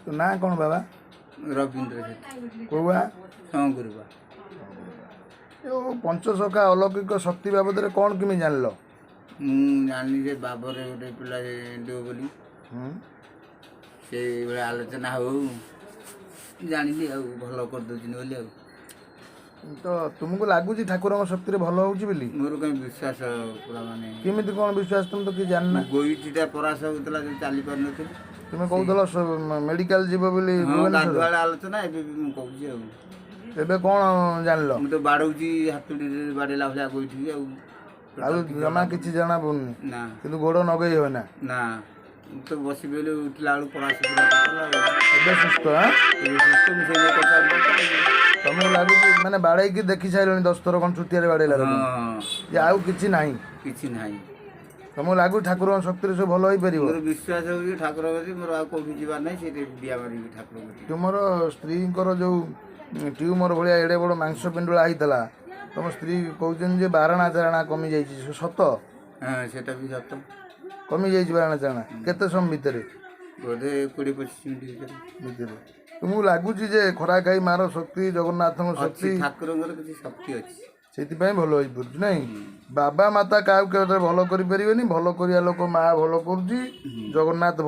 तो ना कौन बाबा रविन्द्र सेठी कौआ संगुरुवा पंचसखा अलौकिक शक्ति बाबद कौन केमी जान लो जानी जे बाबर गोटे पिला देव बोली से आलोचना हो जानी भल कर दौन बोली तो तुमको लगुच ठाकुर शक्ति भल होची बोली मोर कहीं विश्वास पूरा माने केमिति कौन विश्वास तुम तो कि जानना गोईठीटा परास होता जो चली पार नी तुम कहूल मेडिकल जीव बोली गाधुआड़े आलोचना एवं कहूँ एबे कौन जान लो तो बाड़ौची हाथुड़ी बाड़ेला भाया गोईठी जमा किसी जाना पड़नी ना किंतु गोड़ नगई हो ना ना तो बस बेले उठला बेलू परास एबे सुस्थ हाँ तुमको लगुच माने बाड़े की देखी सारे 10 थर कौन छुटिया बाड़ेला जे आउ किछि नाही किछि नाही तुमको लगुच ठाकुर शक्ति सब भल हो पार मोर विश्वास हो ठाकुर मोर आ कौटी जीवार ना से दिया मारी ठाकुर तुमर स्त्री जो ट्यूमर भाया एड़े बड़ मांस पिंडुला होता तुम स्त्री कहते जे बारणा चारणा कमी जाइए सत हाँ सेटा भी सत कमी जाइए बारणा चारणा केते समय भितर बोधे 20-25 मिनिट भितर तुमको लगुच जे खरा खाई मार शक्ति जगन्नाथ शक्ति ठाकुर किसी शक्ति अच्छी से भल हो पार्छ ना बाबा माता क्या भल कर भल कर लोक माँ भल कर जगन्नाथ